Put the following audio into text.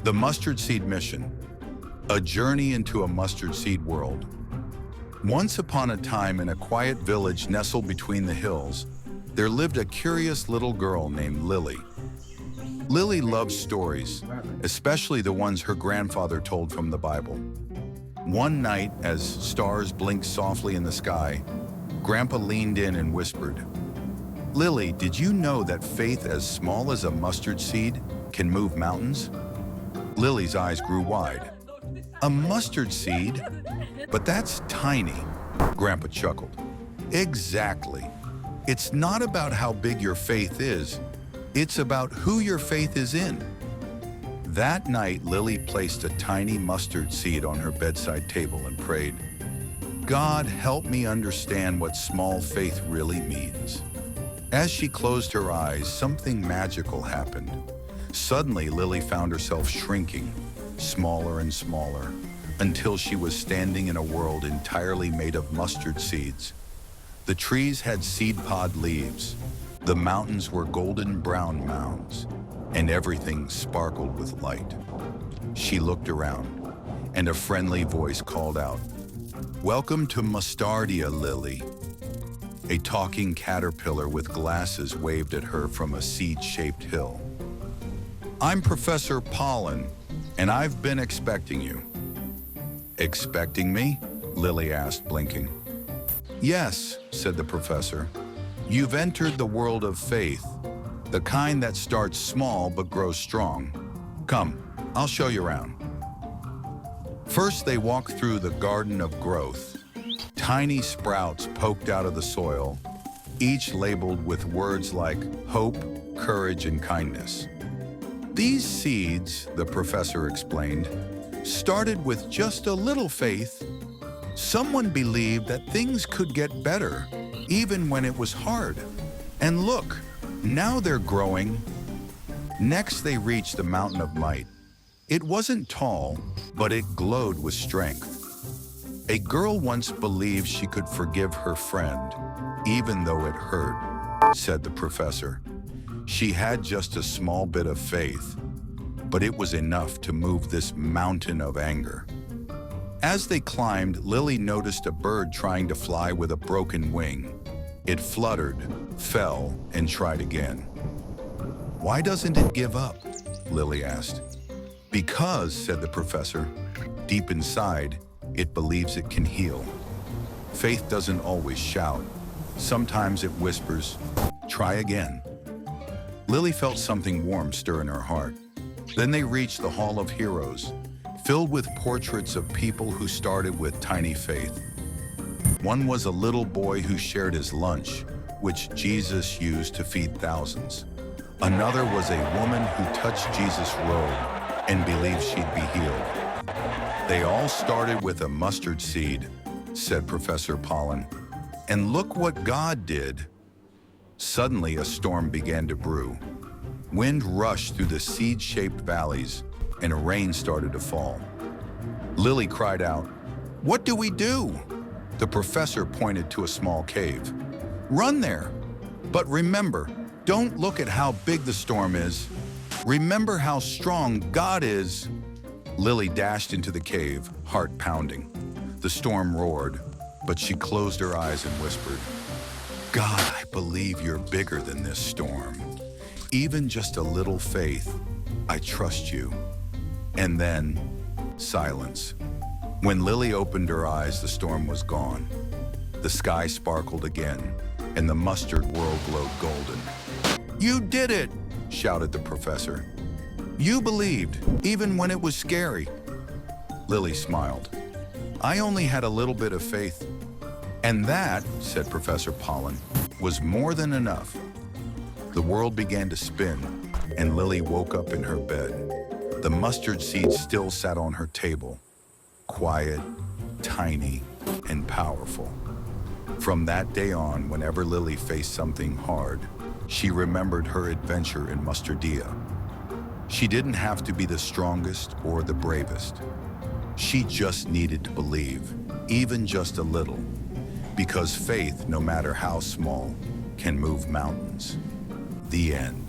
The Mustard Seed Mission, a journey into a mustard seed world. Once upon a time, in a quiet village nestled between the hills, there lived a curious little girl named Lily. Lily loved stories, especially the ones her grandfather told from the Bible. One night, as stars blinked softly in the sky, Grandpa leaned in and whispered, "Lily, did you know that faith as small as a mustard seed can move mountains?" Lily's eyes grew wide. "A mustard seed? But that's tiny," Grandpa chuckled. "Exactly. It's not about how big your faith is. It's about who your faith is in." That night, Lily placed a tiny mustard seed on her bedside table and prayed, "God, help me understand what small faith really means." As she closed her eyes, something magical happened. Suddenly, Lily found herself shrinking, smaller and smaller, until she was standing in a world entirely made of mustard seeds. The trees had seed pod leaves, the mountains were golden brown mounds, and everything sparkled with light. She looked around, and a friendly voice called out, "Welcome to Mustardia, Lily." A talking caterpillar with glasses waved at her from a seed-shaped hill. "I'm Professor Pollen, and I've been expecting you." "Expecting me?" Lily asked, blinking. "Yes," said the professor. "You've entered the world of faith, the kind that starts small but grows strong. Come, I'll show you around." First, they walked through the garden of growth. Tiny sprouts poked out of the soil, each labeled with words like hope, courage, and kindness. "These seeds," the professor explained, "started with just a little faith. Someone believed that things could get better, even when it was hard. And look, now they're growing." Next, they reached the Mountain of Might. It wasn't tall, but it glowed with strength. A girl once believed she could forgive her friend, even though it hurt, said the professor. She had just a small bit of faith, but it was enough to move this mountain of anger. As they climbed, Lily noticed a bird trying to fly with a broken wing. It fluttered, fell, and tried again. "Why doesn't it give up?" Lily asked. "Because," said the professor, "deep inside, it believes it can heal. Faith doesn't always shout. Sometimes it whispers, 'Try again.'" Lily felt something warm stir in her heart. Then they reached the Hall of Heroes, filled with portraits of people who started with tiny faith. One was a little boy who shared his lunch, which Jesus used to feed thousands. Another was a woman who touched Jesus' robe and believed she'd be healed. "They all started with a mustard seed," said Professor Pollen. "And look what God did." Suddenly, a storm began to brew. Wind rushed through the seed-shaped valleys, and rain started to fall. Lily cried out, "What do we do?" The professor pointed to a small cave. "Run there! But remember, don't look at how big the storm is. Remember how strong God is." Lily dashed into the cave, heart pounding. The storm roared, but she closed her eyes and whispered, "God, I believe you're bigger than this storm. Even just a little faith, I trust you." And then, silence. When Lily opened her eyes, the storm was gone. The sky sparkled again, and the mustard world glowed golden. "You did it!" shouted the professor. "You believed, even when it was scary." Lily smiled. "I only had a little bit of faith." "And that," said Professor Pollen, "was more than enough." The world began to spin, and Lily woke up in her bed. The mustard seed still sat on her table, quiet, tiny, and powerful. From that day on, whenever Lily faced something hard, she remembered her adventure in Mustardia. She didn't have to be the strongest or the bravest. She just needed to believe, even just a little, because faith, no matter how small, can move mountains. The end.